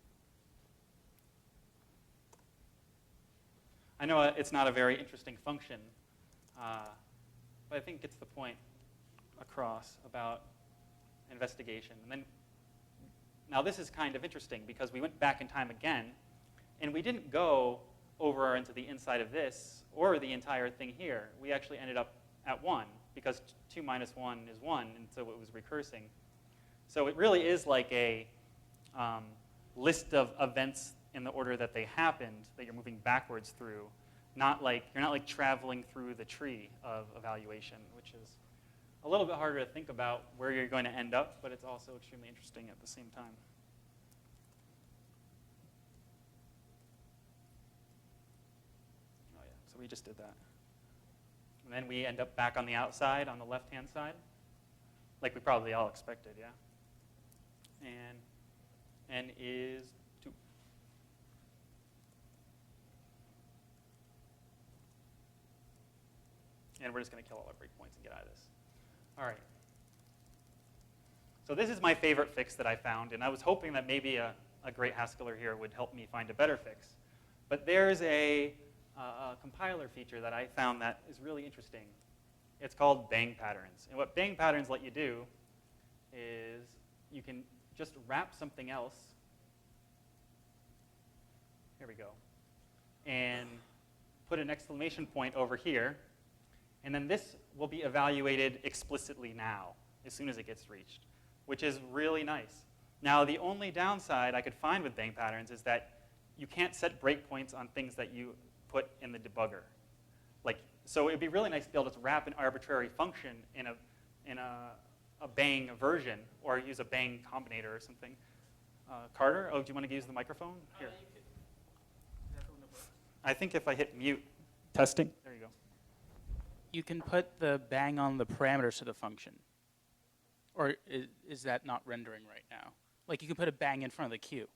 I know it's not a very interesting function, but I think it gets the point across about investigation. And then, now this is kind of interesting, because we went back in time again, and we didn't go over into the inside of this or the entire thing here. We actually ended up at 1, because 2 minus 1 is 1, and so it was recursing. So it really is like a list of events in the order that they happened that you're moving backwards through. You're not like traveling through the tree of evaluation, which is a little bit harder to think about where you're going to end up, but it's also extremely interesting at the same time. Oh yeah, so we just did that. And then we end up back on the outside, on the left-hand side, like we probably all expected, yeah? And n is 2. And we're just going to kill all our breakpoints and get out of this. All right. So this is my favorite fix that I found, and I was hoping that maybe a great Haskeller here would help me find a better fix. But there's a compiler feature that I found that is really interesting. It's called bang patterns. And what bang patterns let you do is you can just wrap something else. Here we go. And put an exclamation point over here. And then this will be evaluated explicitly now, as soon as it gets reached, which is really nice. Now, the only downside I could find with bang patterns is that you can't set breakpoints on things that you put in the debugger. So it would be really nice to be able to wrap an arbitrary function in a bang version, or use a bang combinator or something. Carter, do you want to use the microphone? Here. I think if I hit mute, testing, there you go. You can put the bang on the parameters to the function. Or is that not rendering right now? Like you can put a bang in front of the queue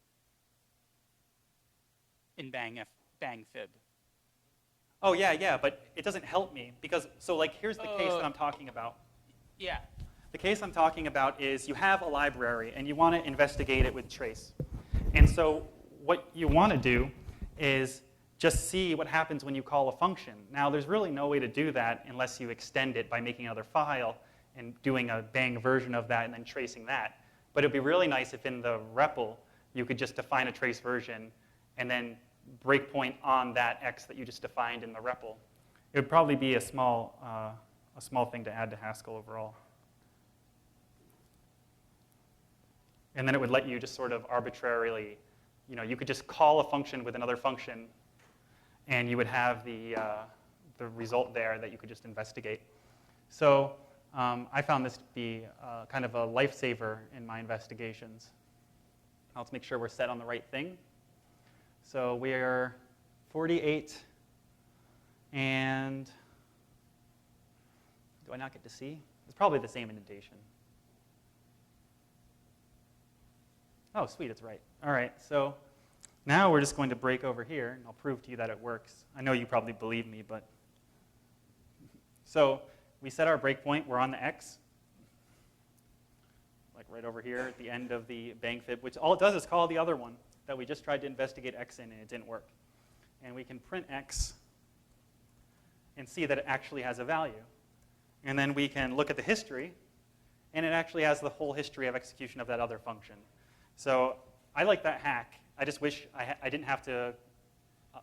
in bang fib. Oh, yeah, but it doesn't help me because, so like here's the case that I'm talking about. Yeah. The case I'm talking about is you have a library and you want to investigate it with trace. And so what you want to do is just see what happens when you call a function. Now, there's really no way to do that unless you extend it by making another file and doing a bang version of that and then tracing that. But it would be really nice if in the REPL you could just define a trace version and then breakpoint on that x that you just defined in the REPL. It would probably be a small thing to add to Haskell overall. And then it would let you just sort of arbitrarily, you could just call a function with another function, and you would have the result there that you could just investigate. So I found this to be kind of a lifesaver in my investigations. Let's make sure we're set on the right thing. So we're 48, and do I not get to see? It's probably the same indentation. Oh, sweet, it's right. All right, so now we're just going to break over here, and I'll prove to you that it works. I know you probably believe me, but... So we set our breakpoint. We're on the x, like right over here at the end of the bang fib, which all it does is call the other one that we just tried to investigate x in, and it didn't work. And we can print x and see that it actually has a value. And then we can look at the history, and it actually has the whole history of execution of that other function. So I like that hack. I just wish I didn't have to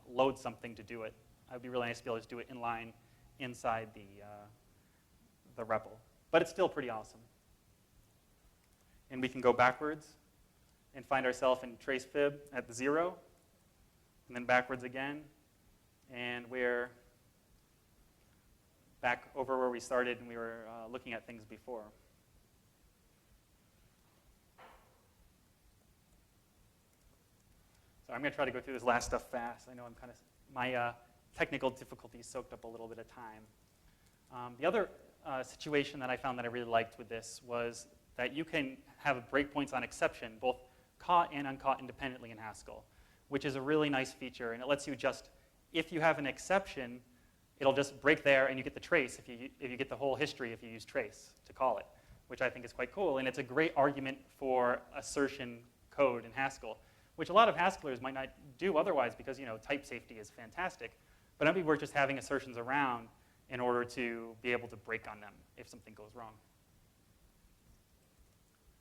load something to do it. It would be really nice to be able to just do it inline inside the REPL. But it's still pretty awesome. And we can go backwards and find ourselves in trace fib at the 0, and then backwards again, and we're back over where we started and we were looking at things before. So I'm going to try to go through this last stuff fast. I know I'm kind of, my technical difficulties soaked up a little bit of time. The other situation that I found that I really liked with this was that you can have breakpoints on exception, both caught and uncaught independently in Haskell, which is a really nice feature. And it lets you just, if you have an exception, it'll just break there and you get the trace if you get the whole history if you use trace to call it, which I think is quite cool. And it's a great argument for assertion code in Haskell, which a lot of Haskellers might not do otherwise because type safety is fantastic. But it'd be worth just having assertions around in order to be able to break on them if something goes wrong.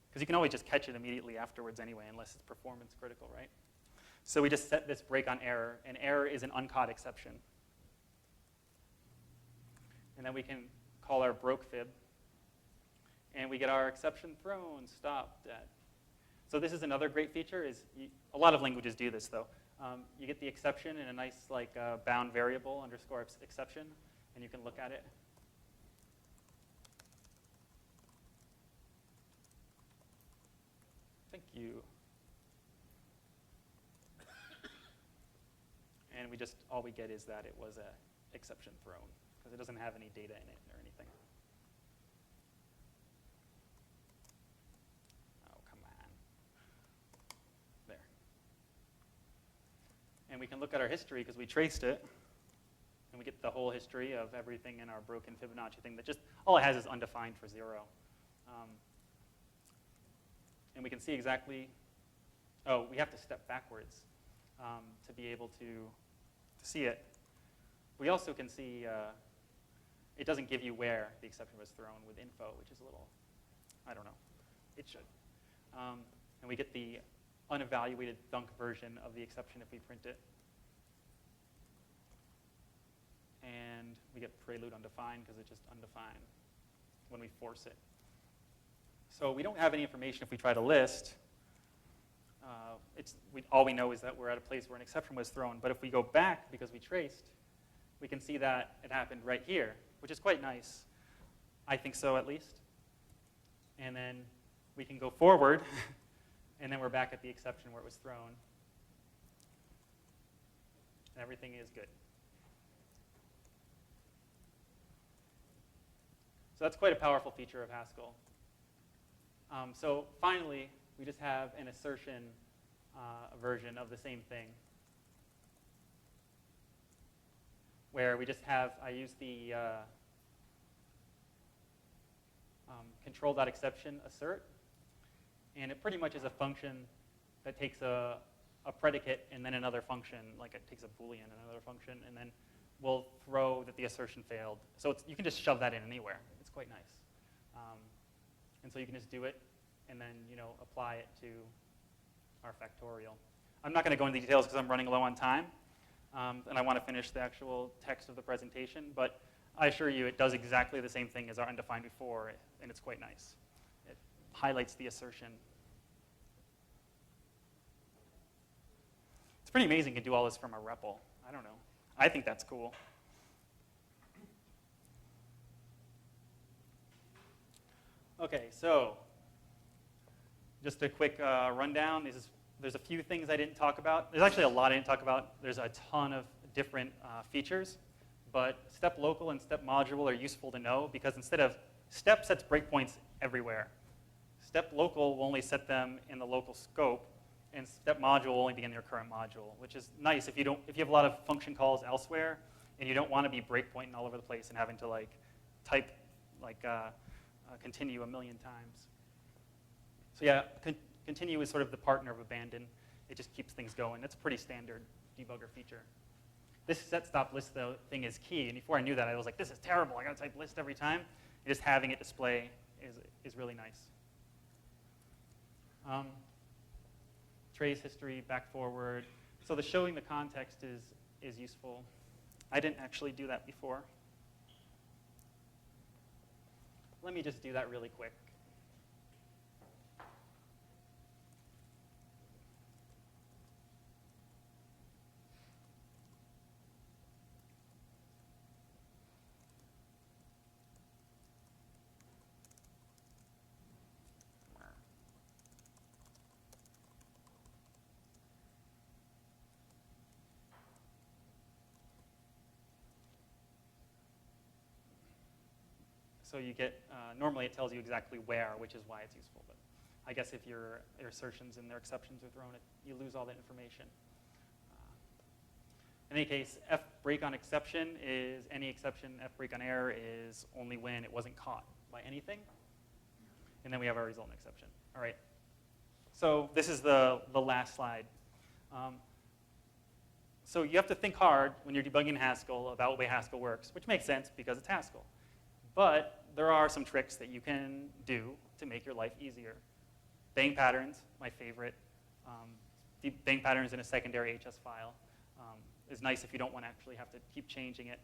Because you can always just catch it immediately afterwards anyway, unless it's performance critical, right? So we just set this break on error, and error is an uncaught exception. And then we can call our broke fib, and we get our exception thrown, stopped at. So this is another great feature. A lot of languages do this, though. You get the exception in a nice bound variable underscore exception, and you can look at it. Thank you. And all we get is that it was an exception thrown, because it doesn't have any data in it or anything. Oh, come on. There. And we can look at our history, because we traced it, and we get the whole history of everything in our broken Fibonacci thing that just, all it has is undefined for 0. And we can see exactly, we have to step backwards to be able to see it. We also can see it doesn't give you where the exception was thrown with info, which is a little, I don't know. It should. And we get the unevaluated thunk version of the exception if we print it. And we get prelude undefined because it's just undefined when we force it. So we don't have any information if we try to list. All we know is that we're at a place where an exception was thrown. But if we go back because we traced, we can see that it happened right here, which is quite nice. I think so, at least. And then we can go forward, and then we're back at the exception where it was thrown. And everything is good. So that's quite a powerful feature of Haskell. So finally, we just have an assertion version of the same thing, where we just have, I use the control.exception assert, and it pretty much is a function that takes a predicate and then another function, like it takes a Boolean and another function, and then we'll throw that the assertion failed. So you can just shove that in anywhere. It's quite nice. And so you can just do it and then apply it to our factorial. I'm not going to go into details because I'm running low on time, and I want to finish the actual text of the presentation, but I assure you it does exactly the same thing as our undefined before, and it's quite nice. It highlights the assertion. It's pretty amazing to do all this from a REPL. I don't know. I think that's cool. Okay, so just a quick rundown. There's a few things I didn't talk about. There's actually a lot I didn't talk about. There's a ton of different features, but step local and step module are useful to know because instead of step sets breakpoints everywhere. Step local will only set them in the local scope, and step module will only be in your current module, which is nice if you have a lot of function calls elsewhere and you don't want to be breakpointing all over the place and having to type continue a million times. So yeah, continue is sort of the partner of abandon. It just keeps things going. That's a pretty standard debugger feature. This set stop list though thing is key, and before I knew that, I was like, this is terrible. I got to type list every time. And just having it display is really nice. Trace history, back forward. So the showing the context is useful. I didn't actually do that before. Let me just do that really quick. So you get, normally it tells you exactly where, which is why it's useful. But I guess if your assertions and their exceptions are thrown, you lose all that information. In any case, F break on exception is any exception. F break on error is only when it wasn't caught by anything. And then we have our resultant exception. All right. So this is the last slide. So you have to think hard when you're debugging Haskell about the way Haskell works, which makes sense because it's Haskell. But there are some tricks that you can do to make your life easier. Bang patterns, my favorite. Bang patterns in a secondary HS file is nice if you don't want to actually have to keep changing it.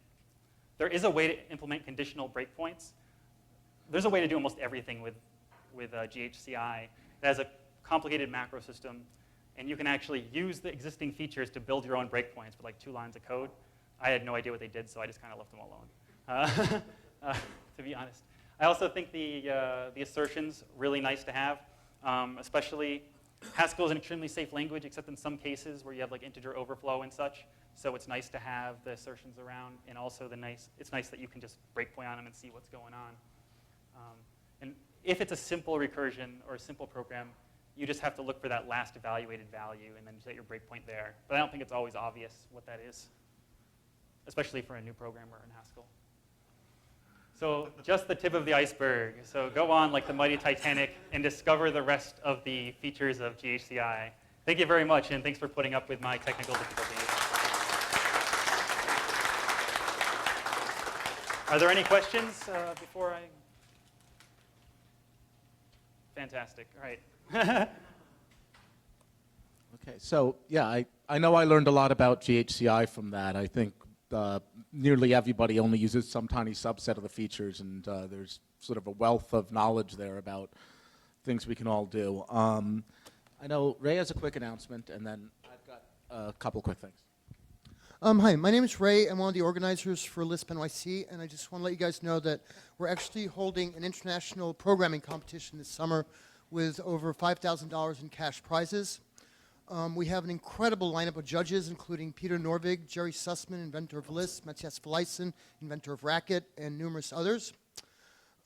There is a way to implement conditional breakpoints. There's a way to do almost everything with GHCi. It has a complicated macro system, and you can actually use the existing features to build your own breakpoints with like 2 lines of code. I had no idea what they did, so I just kind of left them alone. To be honest. I also think the assertions really nice to have, especially Haskell is an extremely safe language, except in some cases where you have like integer overflow and such. So it's nice to have the assertions around, and also it's nice that you can just breakpoint on them and see what's going on. And if it's a simple recursion or a simple program, you just have to look for that last evaluated value and then set your breakpoint there. But I don't think it's always obvious what that is, especially for a new programmer in Haskell. So just the tip of the iceberg. So go on like the mighty Titanic and discover the rest of the features of GHCi. Thank you very much, and thanks for putting up with my technical difficulties. Are there any questions before I? Fantastic. All right. Okay, so yeah, I know I learned a lot about GHCi from that. I think nearly everybody only uses some tiny subset of the features, and there's sort of a wealth of knowledge there about things we can all do. I know Ray has a quick announcement, and then I've got a couple quick things. Hi, my name is Ray. I'm one of the organizers for Lisp NYC, and I just want to let you guys know that we're actually holding an international programming competition this summer with over $5,000 in cash prizes. We have an incredible lineup of judges, including Peter Norvig, Jerry Sussman, inventor of Lisp, Matthias Fleisen, inventor of Racket, and numerous others.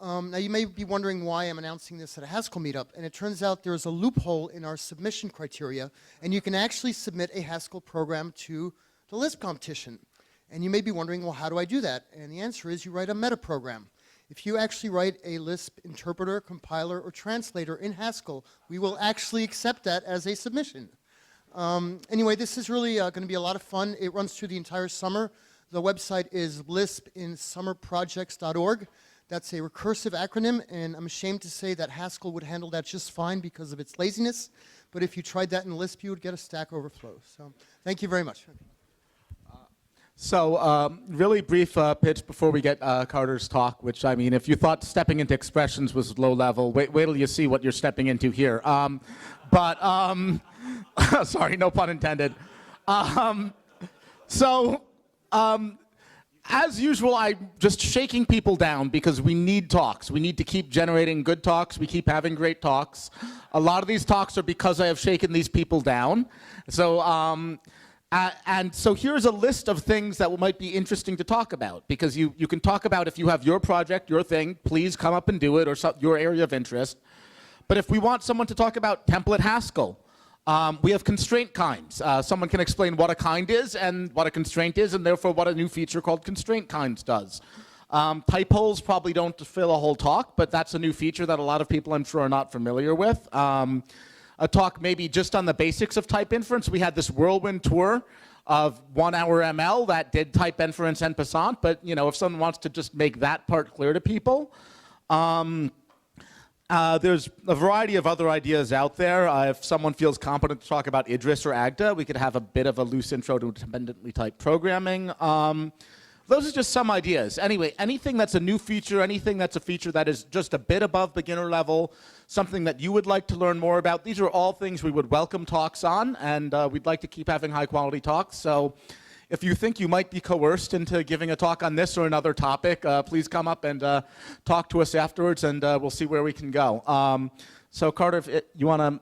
Now, you may be wondering why I'm announcing this at a Haskell meetup, and it turns out there's a loophole in our submission criteria, and you can actually submit a Haskell program to the Lisp competition. And you may be wondering, well, how do I do that? And the answer is you write a meta program. If you actually write a Lisp interpreter, compiler, or translator in Haskell, we will actually accept that as a submission. Anyway, this is really going to be a lot of fun. It runs through the entire summer. The website is lispinsummerprojects.org. That's a recursive acronym, and I'm ashamed to say that Haskell would handle that just fine because of its laziness. but if you tried that in Lisp, you would get a Stack Overflow. So thank you very much. So really brief pitch before we get Carter's talk, which, I mean, if you thought stepping into expressions was low level, wait till you see what you're stepping into here. Sorry, no pun intended. As usual, I'm just shaking people down because we need talks. We need to keep generating good talks. We keep having great talks. A lot of these talks are because I have shaken these people down. So, and so here's a list of things that might be interesting to talk about, because you can talk about if you have your project, your thing, please come up and do it, or your area of interest. But if we want someone to talk about template Haskell, we have constraint kinds. Someone can explain what a kind is and what a constraint is, and therefore what a new feature called constraint kinds does. Type holes probably don't fill a whole talk, but that's a new feature that a lot of people, I'm sure, are not familiar with. A talk maybe just on the basics of type inference. We had this whirlwind tour of 1 hour ML that did type inference en passant, but if someone wants to just make that part clear to people. There's a variety of other ideas out there. If someone feels competent to talk about Idris or Agda, we could have a bit of a loose intro to independently typed programming. Those are just some ideas. Anyway, anything that's a new feature, anything that's a feature that is just a bit above beginner level, something that you would like to learn more about, these are all things we would welcome talks on, and we'd like to keep having high quality talks. So if you think you might be coerced into giving a talk on this or another topic, please come up and talk to us afterwards, and we'll see where we can go. So Carter, if you want to